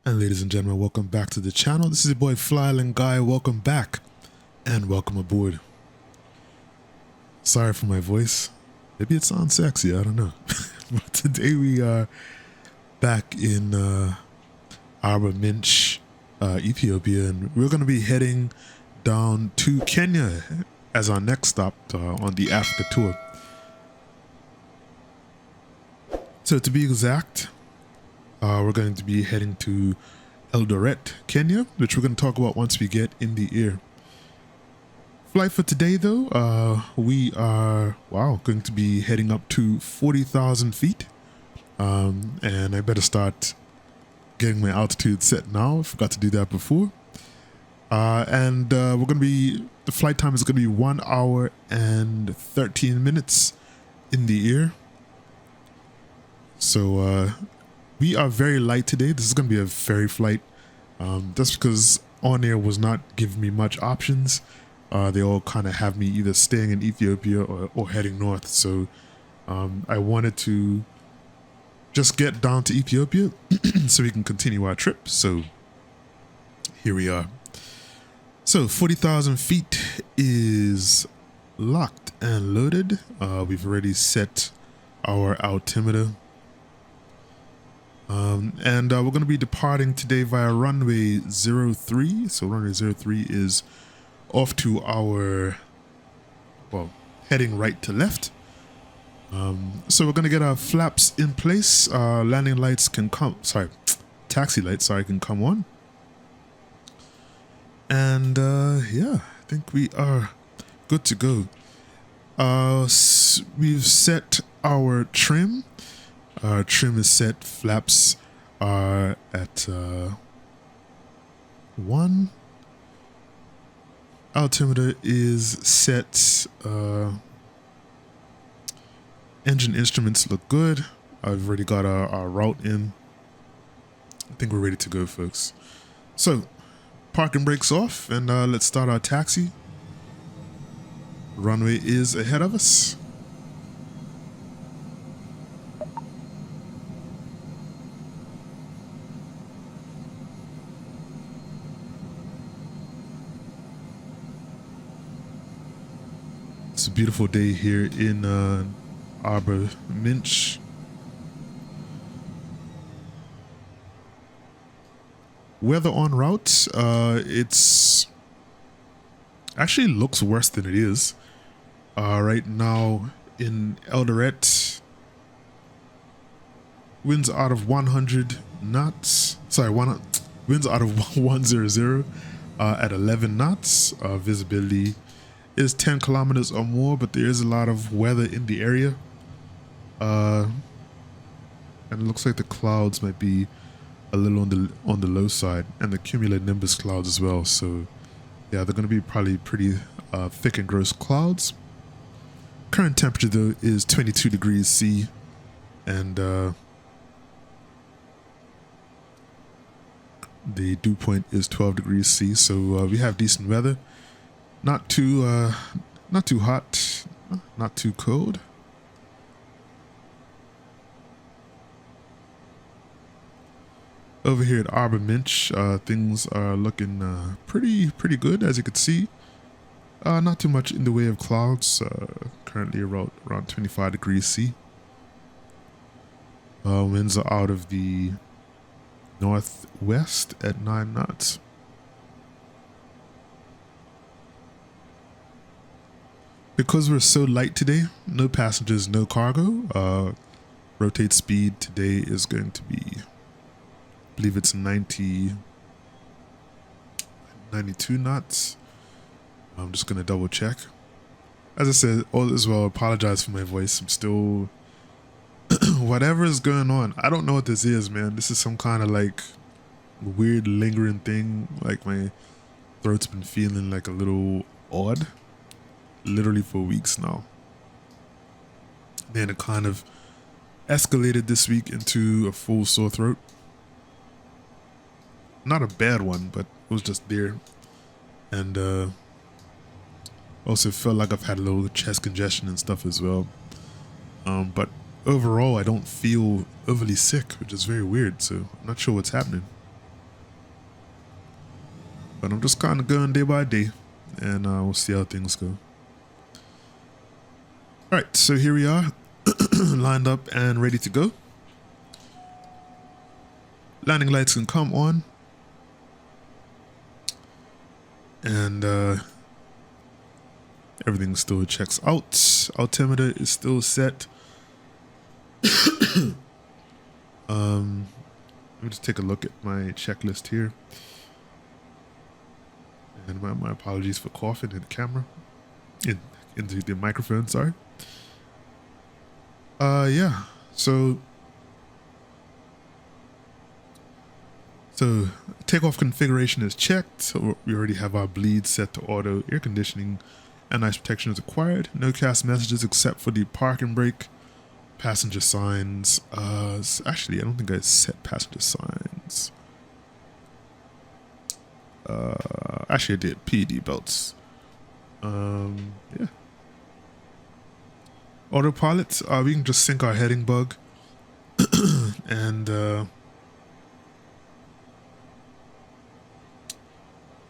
And ladies and gentlemen, welcome back to the channel. This is your boy FlyIslandGuy. Welcome back and welcome aboard. Sorry for my voice. Maybe it sounds sexy, I don't know. But today we are back in Minch, Ethiopia, and we're going to be heading down to Kenya as our next stop on the Africa tour. So to be exact, we're going to be heading to Eldoret, Kenya, which we're going to talk about once we get in the air. Flight for today, though, we are, going to be heading up to 40,000 feet. And I better start getting my altitude set now. I forgot to do that before. We're going to be, the flight time is going to be 1 hour and 13 minutes in the air. So, we are very light today. This is going to be a ferry flight. That's because On Air was not giving me much options. They all kind of have me either staying in Ethiopia or heading north. So I wanted to just get down to Ethiopia so we can continue our trip. So here we are. So 40,000 feet is locked and loaded. We've already set our altimeter. We're going to be departing today via runway 03. So runway 03 is off to our, heading right to left. So we're going to get our flaps in place. Landing lights can taxi lights, can come on. And I think we are good to go. We've set our trim. Our trim is set. Flaps are at 1. Altimeter is set. Engine instruments look good. I've already got our route in. I think we're ready to go, folks. So, parking brakes off, and let's start our taxi. Runway is ahead of us. It's a beautiful day here in Minch. Weather en route, it's actually looks worse than it is. Right now in Eldoret, winds out of 100 knots. Winds out of 100 at 11 knots. Visibility is 10 kilometers or more, but there is a lot of weather in the area. And it looks like the clouds might be a little on the low side, and the cumulonimbus clouds as well. So yeah, they're going to be probably pretty thick and gross clouds. Current temperature though is 22 degrees C, and the dew point is 12 degrees C. So we have decent weather. Not too hot, not too cold. Over here at Minch, things are looking pretty good, as you can see. Not too much in the way of clouds. Currently around 25 degrees C. Winds are out of the northwest at 9 knots. Because we're so light today, no passengers, no cargo. Rotate speed today is going to be, I believe it's 92 knots. I'm just going to double check. As I said, all is well, apologize for my voice. I'm still, whatever is going on. I don't know what this is, man. This is some kind of like weird lingering thing. Like my throat's been feeling like a little odd. Literally for weeks now. Then it kind of escalated this week into a full sore throat. Not a bad one, but it was just there. And also felt like I've had a little chest congestion and stuff as well. But overall, I don't feel overly sick, which is very weird. So I'm not sure what's happening. But I'm just kind of going day by day, and we'll see how things go. All right, so here we are, lined up and ready to go. Landing lights can come on. And everything still checks out. Altimeter is still set. Let me just take a look at my checklist here. And my apologies for coughing in the camera. Into the microphone, sorry. Yeah, so takeoff configuration is checked. So we already have our bleed set to auto. Air conditioning and ice protection is acquired. No cast messages except for the park and brake. Passenger signs. Actually, I don't think I set passenger signs. Actually, I did. PED belts. Yeah. Autopilot. We can just sync our heading bug. And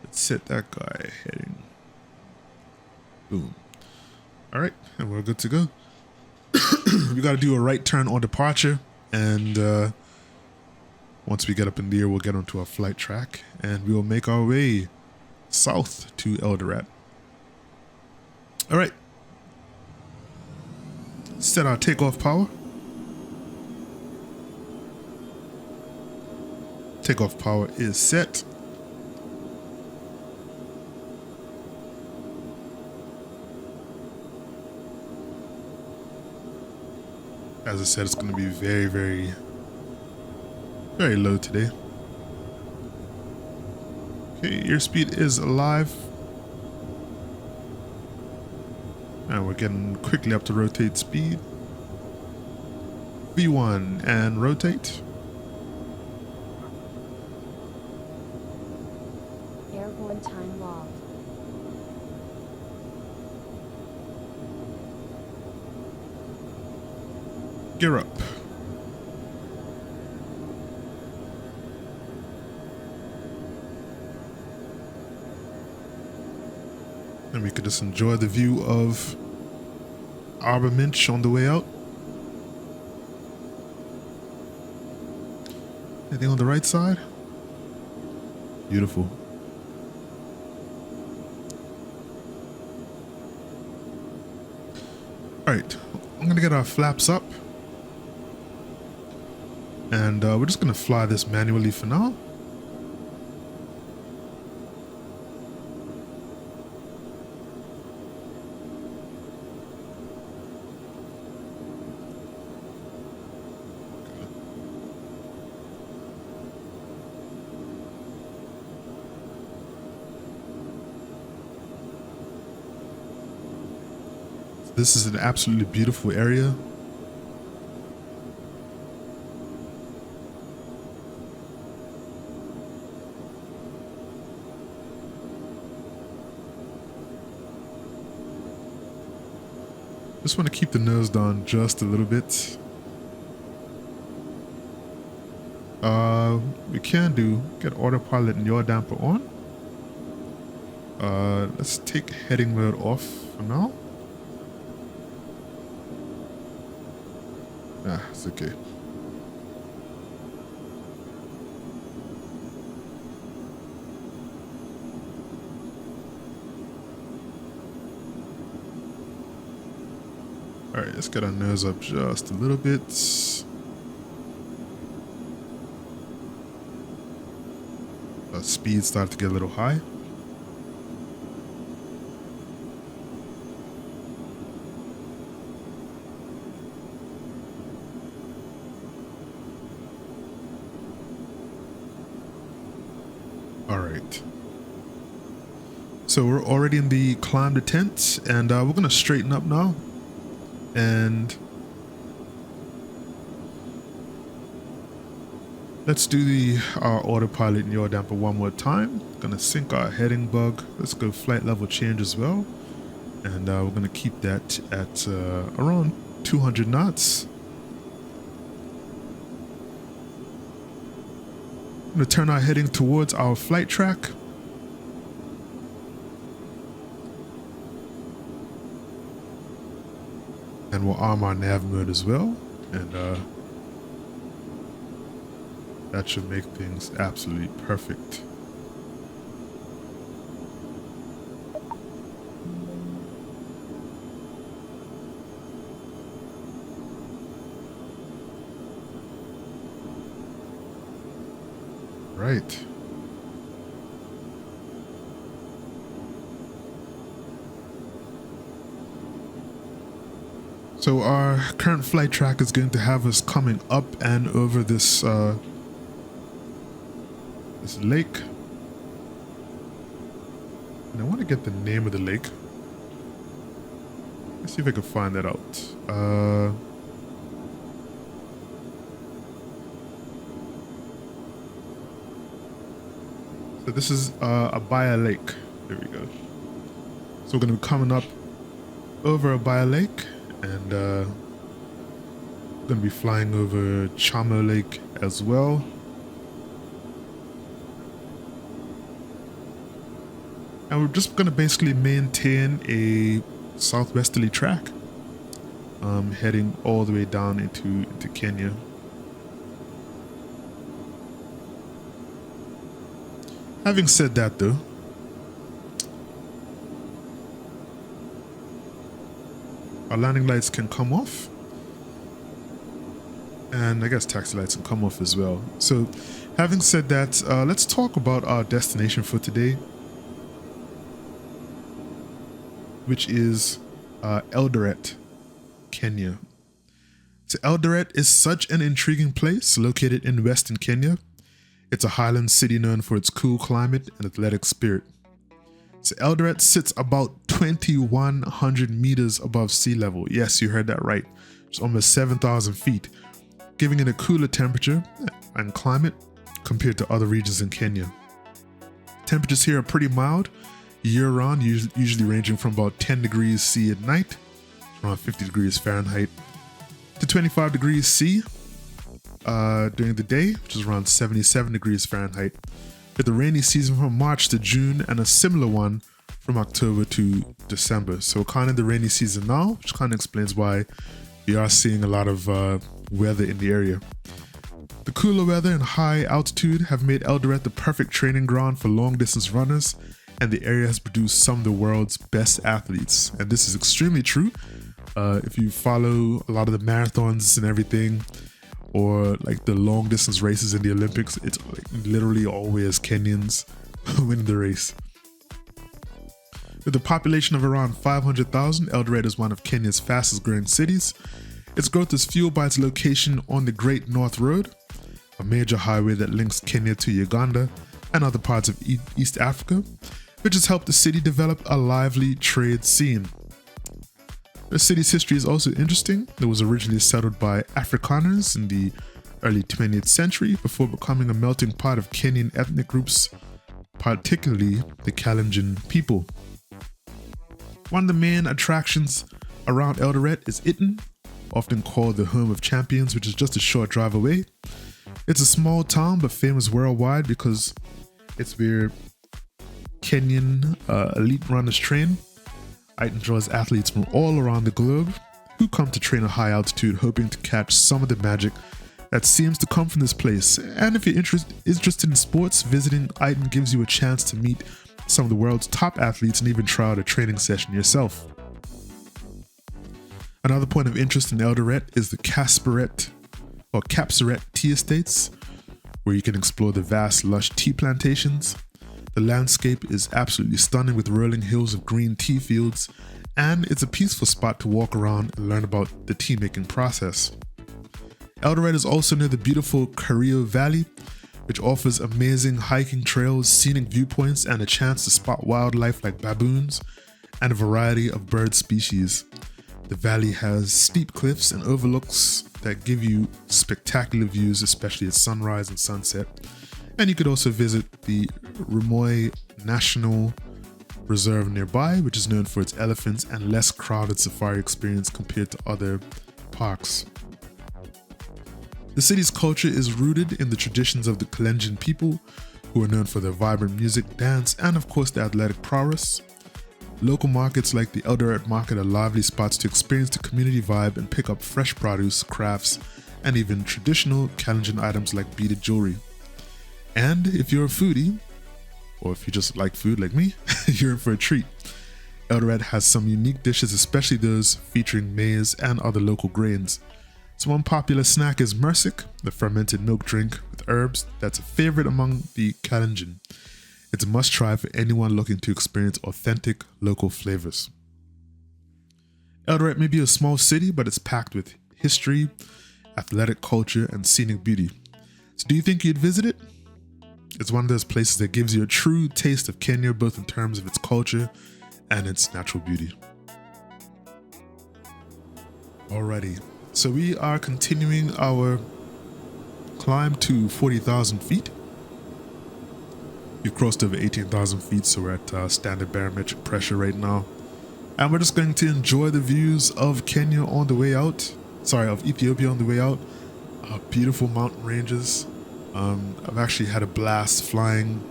let's set that guy heading. Boom. All right, and we're good to go. We got to do a right turn on departure, and once we get up in the air, we'll get onto our flight track, and we will make our way south to Eldoret. All right. Set our takeoff power. Takeoff power is set. As I said, it's going to be very, very, very low today. Okay, airspeed is alive. And we're getting quickly up to rotate speed. V1 and rotate. Airborne time logged. Gear up. And we could just enjoy the view of Arbor Minch on the way out. Anything on the right side? Beautiful. All right, I'm gonna get our flaps up. And we're just going to fly this manually for now. This is an absolutely beautiful area. Just want to keep the nose down just a little bit. We can get autopilot and yaw damper on. Let's take heading mode off for now. It's okay. All right, let's get our nose up just a little bit. Our speed started to get a little high. All right. So we're already in the climb to tent, and we're gonna straighten up now. And let's do the autopilot and yaw damper one more time. Gonna sync our heading bug. Let's go flight level change as well. And we're gonna keep that at around 200 knots. I'm gonna turn our heading towards our flight track. And we'll arm our nav mode as well, and that should make things absolutely perfect. Right. So our current flight track is going to have us coming up and over this this lake. And I want to get the name of the lake. Let's see if I can find that out. So this is Abaya Lake. There we go. So we're going to be coming up over Abaya Lake, and going to be flying over Chamo Lake as well. And we're just going to basically maintain a southwesterly track, heading all the way down into Kenya. Having said that though, our landing lights can come off, and I guess taxi lights can come off as well. So having said that, let's talk about our destination for today, which is Eldoret, Kenya. So Eldoret is such an intriguing place located in western Kenya. It's a highland city known for its cool climate and athletic spirit. So Eldoret sits about 2,100 meters above sea level. Yes, you heard that right. It's almost 7,000 feet, giving it a cooler temperature and climate compared to other regions in Kenya. Temperatures here are pretty mild year-round, usually ranging from about 10 degrees C at night, around 50 degrees Fahrenheit, to 25 degrees C during the day, which is around 77 degrees Fahrenheit, with the rainy season from March to June and a similar one from October to December. So kind of the rainy season now, which kind of explains why we are seeing a lot of weather in the area. The cooler weather and high altitude have made Eldoret the perfect training ground for long distance runners, and the area has produced some of the world's best athletes. And this is extremely true. If you follow a lot of the marathons and everything, or like the long distance races in the Olympics, it's like literally always Kenyans winning the race. With a population of around 500,000, Eldoret is one of Kenya's fastest growing cities. Its growth is fueled by its location on the Great North Road, a major highway that links Kenya to Uganda and other parts of East Africa, which has helped the city develop a lively trade scene. The city's history is also interesting. It was originally settled by Afrikaners in the early 20th century before becoming a melting pot of Kenyan ethnic groups, particularly the Kalenjin people. One of the main attractions around Eldoret is Iten, often called the home of champions, which is just a short drive away. It's a small town but famous worldwide because it's where Kenyan elite runners train. Iten draws athletes from all around the globe who come to train at high altitude, hoping to catch some of the magic that seems to come from this place. And if you're interested in sports, visiting Iten gives you a chance to meet some of the world's top athletes and even try out a training session yourself. Another point of interest in Eldoret is the Kapseret tea estates, where you can explore the vast lush tea plantations. The landscape is absolutely stunning with rolling hills of green tea fields, and it's a peaceful spot to walk around and learn about the tea making process. Eldoret is also near the beautiful Kerio Valley, which offers amazing hiking trails, scenic viewpoints, and a chance to spot wildlife like baboons and a variety of bird species. The valley has steep cliffs and overlooks that give you spectacular views, especially at sunrise and sunset. And you could also visit the Runway National Reserve nearby, which is known for its elephants and less crowded safari experience compared to other parks. The city's culture is rooted in the traditions of the Kalenjin people, who are known for their vibrant music, dance, and of course their athletic prowess. Local markets like the Eldoret market are lively spots to experience the community vibe and pick up fresh produce, crafts, and even traditional Kalenjin items like beaded jewelry. And if you're a foodie, or if you just like food like me, you're in for a treat. Eldoret has some unique dishes, especially those featuring maize and other local grains. So one popular snack is mersik, the fermented milk drink with herbs that's a favorite among the Kalenjin. It's a must try for anyone looking to experience authentic local flavors. Eldoret may be a small city, but it's packed with history, athletic culture, and scenic beauty. So do you think you'd visit it? It's one of those places that gives you a true taste of Kenya, both in terms of its culture and its natural beauty. Alrighty, so we are continuing our climb to 40,000 feet. We've crossed over 18,000 feet, so we're at standard barometric pressure right now. And we're just going to enjoy the views of Kenya on the way out. Sorry, of Ethiopia on the way out. Beautiful mountain ranges. I've actually had a blast flying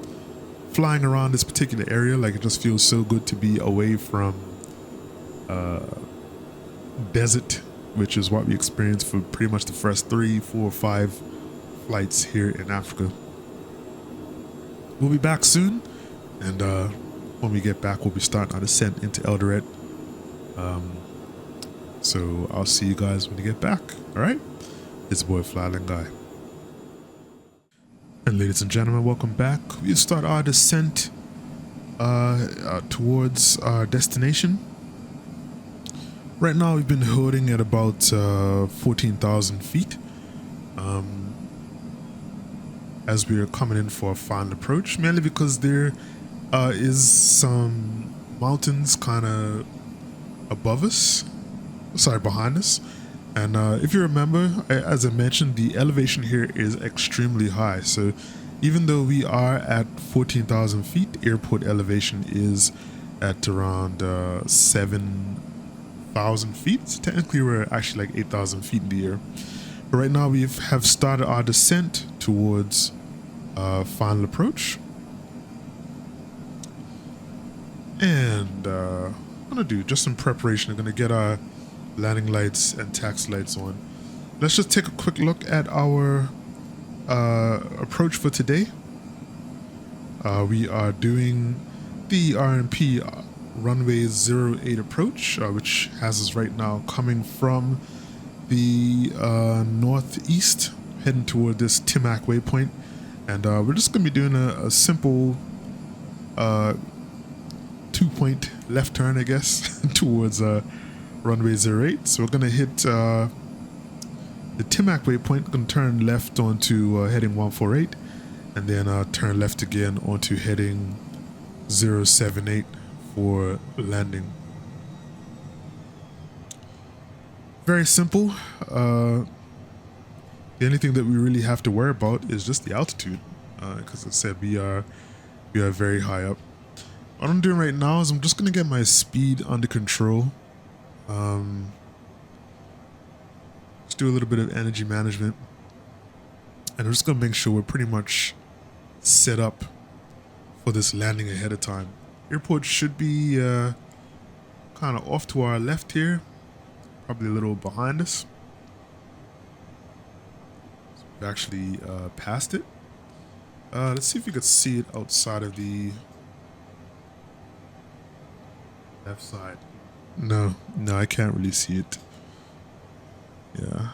around this particular area. Like, it just feels so good to be away from desert, which is what we experienced for pretty much the first 3, 4, 5 flights here in Africa. We'll be back soon, and when we get back, we'll be starting our descent into Eldoret. So I'll see you guys when you get back. All right, it's your boy FlyIslandGuy. And ladies and gentlemen, welcome back. We start our descent towards our destination. Right now, we've been holding at about 14,000 feet. As we are coming in for a final approach, mainly because there is some mountains kind of above us, behind us. And if you remember, as I mentioned, the elevation here is extremely high. So even though we are at 14,000 feet, airport elevation is at around 7,000 feet. So technically, we're actually like 8,000 feet in the air. But right now, we have started our descent towards final approach. And I'm going to do just some preparation. I'm going to get our landing lights and taxi lights on. Let's just take a quick look at our approach for today. We are doing the RNP Runway 08 approach, which has us right now coming from the northeast, heading toward this Timac waypoint. And we're just going to be doing a simple 2-point left turn, I guess, towards runway 08. So we're going to hit the Timac waypoint, going to turn left onto heading 148, and then turn left again onto heading 078 for landing. Very simple. The only thing that we really have to worry about is just the altitude, because as I said, we are very high up. What I'm doing right now is I'm just going to get my speed under control. Just do a little bit of energy management, and I'm just going to make sure we're pretty much set up for this landing ahead of time. Airport should be kind of off to our left here, probably a little behind us. We actually passed it. Let's see if we could see it outside of the left side. No, I can't really see it. Yeah.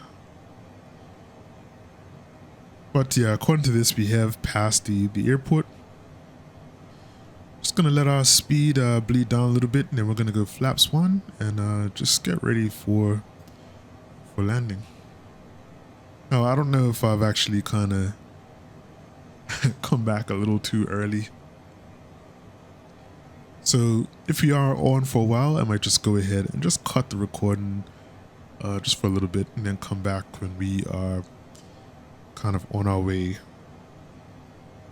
But yeah, according to this, we have passed the airport. Just gonna let our speed bleed down a little bit, and then we're gonna go flaps 1 and just get ready for landing. No, I don't know if I've actually kind of come back a little too early. So if we are on for a while, I might just go ahead and just cut the recording just for a little bit, and then come back when we are kind of on our way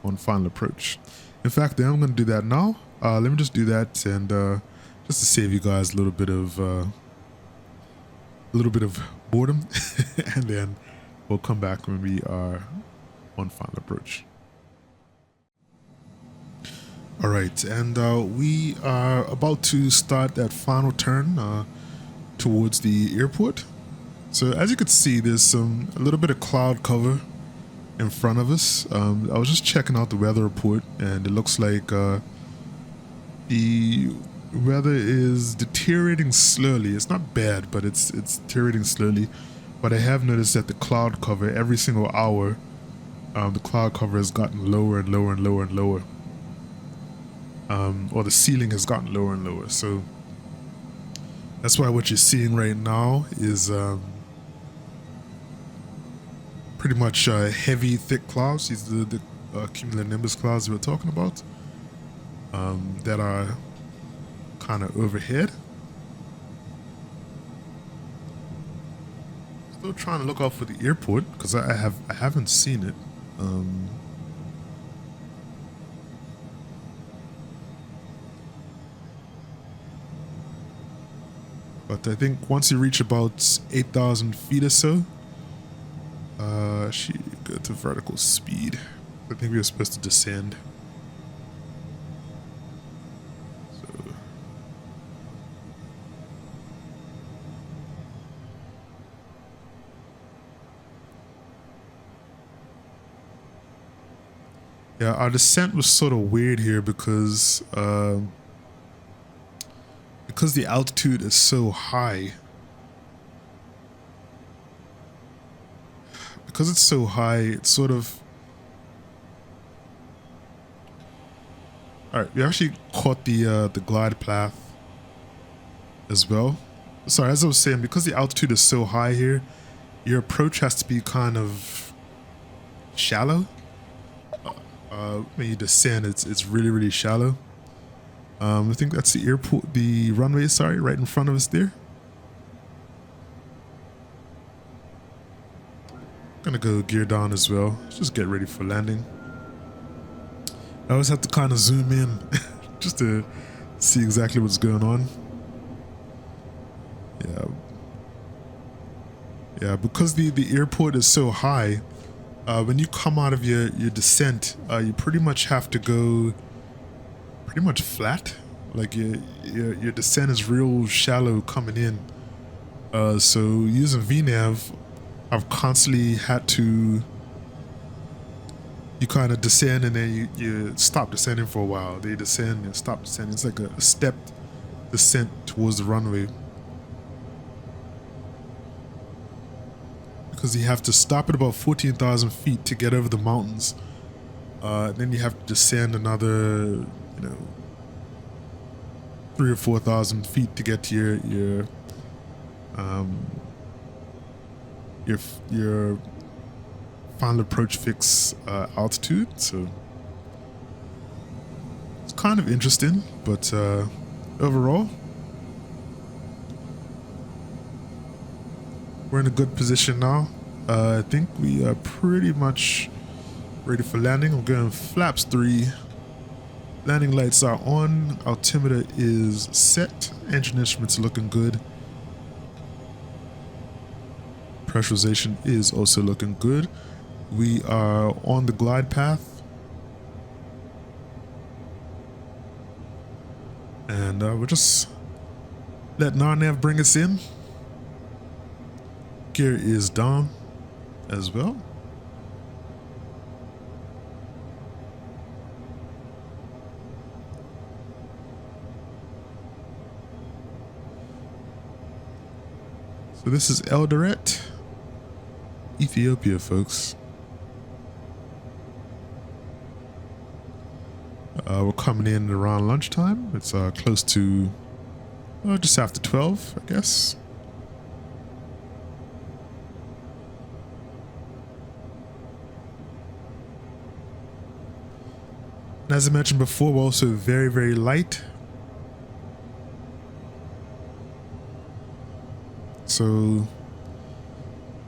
on final approach. In fact, I'm going to do that now. Let me just do that, and just to save you guys a little bit of boredom, and then we'll come back when we are on final approach. All right, and we are about to start that final turn towards the airport. So as you can see, there's a little bit of cloud cover in front of us. I was just checking out the weather report, and it looks like the weather is deteriorating slowly. It's not bad, but it's deteriorating slowly. But I have noticed that the cloud cover, every single hour, the cloud cover has gotten lower and lower and lower and lower. Or the ceiling has gotten lower and lower. So that's why what you're seeing right now is pretty much heavy, thick clouds. These are the cumulonimbus clouds we were talking about that are kind of overhead. Still trying to look out for the airport because I haven't seen it. But I think once you reach about 8,000 feet or so, she go to vertical speed. I think we were supposed to descend. So yeah, our descent was sort of weird here because the altitude is so high. Because it's so high, it's sort of... Alright, we actually caught the glide path as well. Sorry, as I was saying, because the altitude is so high here, your approach has to be kind of shallow. When you descend, it's really, really shallow. I think that's the airport, the runway, sorry, right in front of us there. Gonna go gear down as well. Just get ready for landing. I always have to kind of zoom in just to see exactly what's going on. Yeah, because the airport is so high, when you come out of your descent, you pretty much have to go pretty much flat. Like your descent is real shallow coming in. So using VNav, I've constantly had to, you kind of descend and then you stop descending for a while. They descend and stop descending. It's like a stepped descent towards the runway. Because you have to stop at about 14,000 feet to get over the mountains. Then you have to descend another, 3,000 or 4,000 feet to get to your final approach fix altitude. So it's kind of interesting, but overall we're in a good position now. I think we are pretty much ready for landing. I'm going flaps 3. Landing lights are on. Altimeter is set. Engine instruments are looking good. Pressurization is also looking good. We are on the glide path. And we're just letting our nav bring us in. Gear is down as well. So this is Eldoret, Ethiopia, folks. We're coming in around lunchtime. It's close to just after 12, I guess. And as I mentioned before, we're also very, very light. So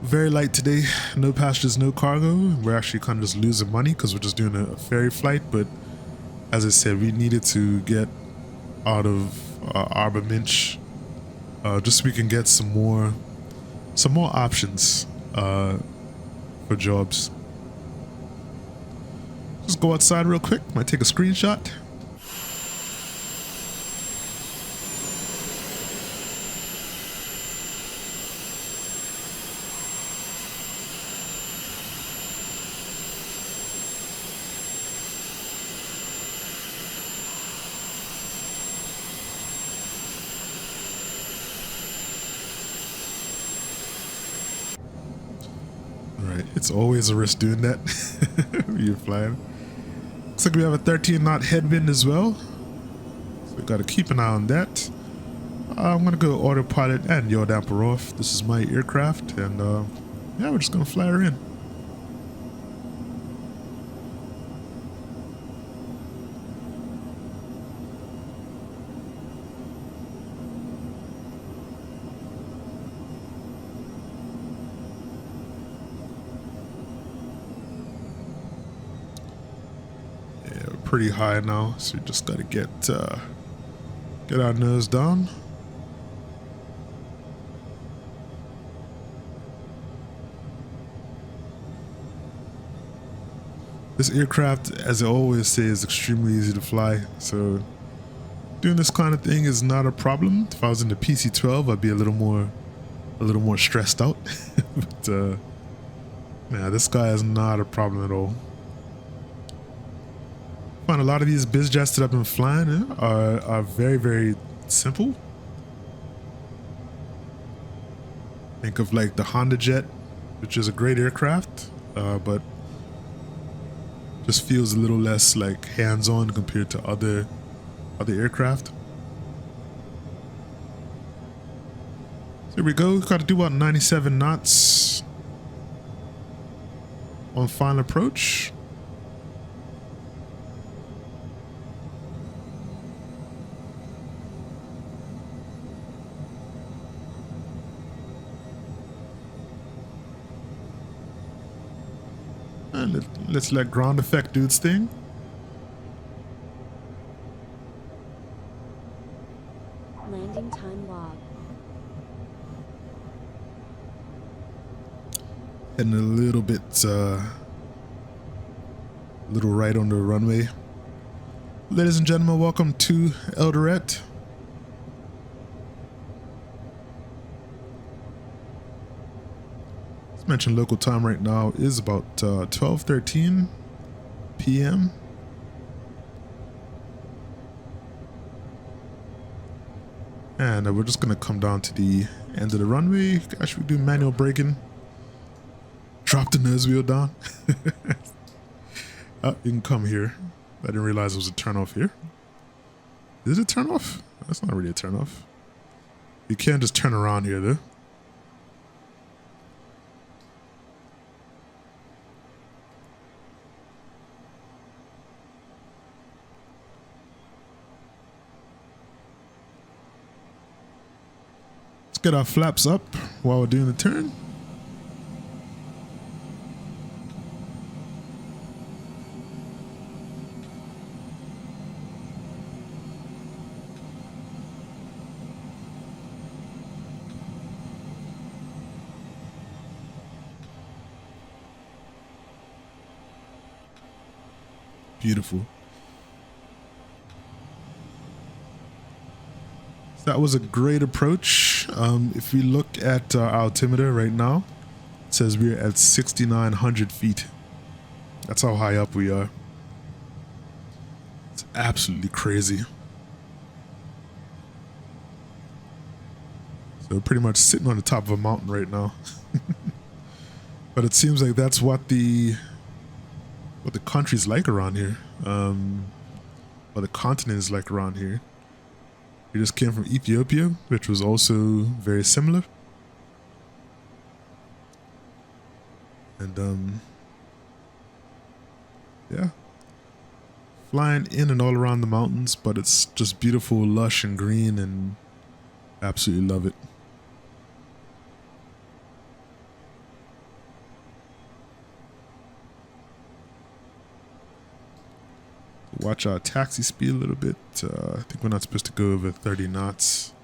very light today. No passengers, no cargo. We're actually kind of just losing money because we're just doing a ferry flight. But as I said, we needed to get out of Arbor Minch just so we can get some more options for jobs. Just go outside real quick. Might take a screenshot. Right, it's always a risk doing that when you're flying. Looks like we have a 13 knot headwind as well, so we got to keep an eye on that. I'm gonna go autopilot and yaw damper off. This is my aircraft, and yeah, we're just gonna fly her in. Yeah, we're pretty high now, so we just gotta get our nose down. This aircraft, as I always say, is extremely easy to fly, so doing this kind of thing is not a problem. If I was in the PC-12, I'd be a little more stressed out. But yeah, this guy is not a problem at all. I find a lot of these biz jets that I've been flying are very, very simple. Think of like the Honda Jet, which is a great aircraft, but just feels a little less like hands-on compared to other aircraft. So here we go. We've got to do about 97 knots on final approach. And let's let ground effect do its thing. Landing time log. And a little bit, little right on the runway. Ladies and gentlemen, welcome to Eldoret. As mentioned, local time right now is about 12:13 p.m. And we're just gonna come down to the end of the runway. Gosh, we do manual braking. Drop the nose wheel down. You can come here. I didn't realize it was a turn off here. Is it a turn off? That's not really a turn off. You can't just turn around here though. Let's get our flaps up while we're doing the turn. Beautiful. So that was a great approach. If we look at our altimeter right now, it says we're at 6,900 feet. That's how high up we are. It's absolutely crazy. So we're pretty much sitting on the top of a mountain right now. But it seems like that's what the country's like around here, what the continent is like around here. We just came from Ethiopia, which was also very similar. And yeah, flying in and all around the mountains, but it's just beautiful, lush and green, and absolutely love it. Watch our taxi speed a little bit. I think we're not supposed to go over 30 knots.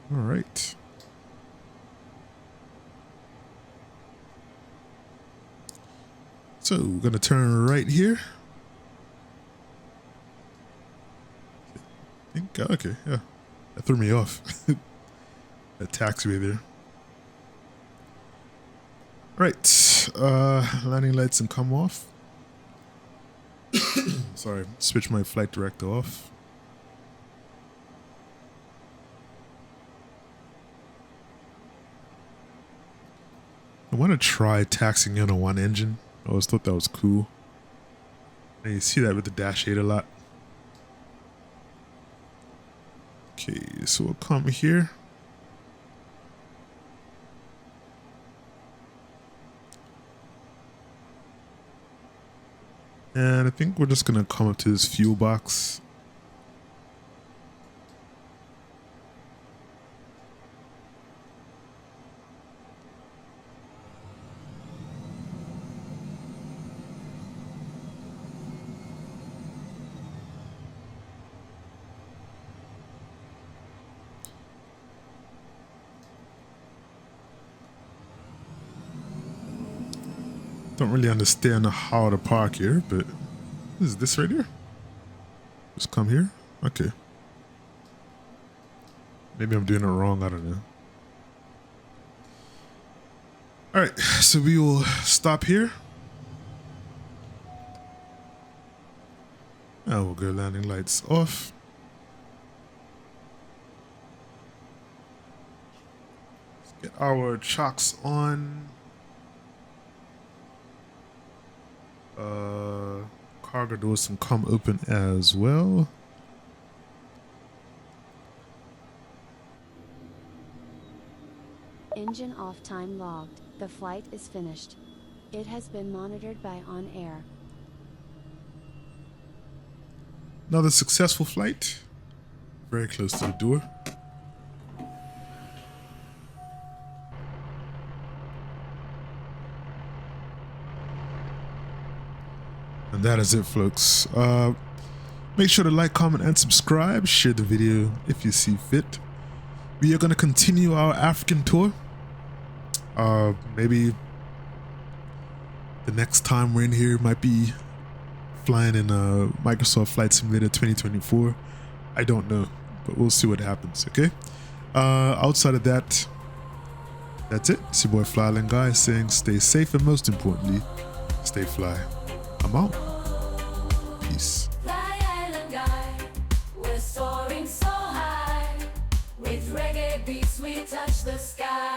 All right. So we're going to turn right here. I think, okay, yeah. That threw me off. That taxiway there. Right, landing lights and come off. Sorry, switch my flight director off. I want to try taxing in on one engine. I always thought that was cool. And you see that with the Dash 8 a lot. Okay, so we'll come here. And I think we're just going to come up to this fuel box. Don't really understand how to park here, but is this right here? Just come here? Okay. Maybe I'm doing it wrong, I don't know. Alright, so we will stop here. Now we'll go landing lights off. Let's get our chocks on. Cargo doors can come open as well. Engine off time logged. The flight is finished. It has been monitored by On Air. Another successful flight. Very close to the door. And that is it, folks. Make sure to like, comment, and subscribe. Share the video if you see fit. We are going to continue our African tour. Maybe the next time we're in here might be flying in Microsoft Flight Simulator 2024. I don't know, but we'll see what happens, okay? Outside of that, that's it. It's your boy FlyIslandGuy saying stay safe and most importantly, stay fly. I'm out. Peace. Fly Island Guy, we're soaring so high. With reggae beats we touch the sky.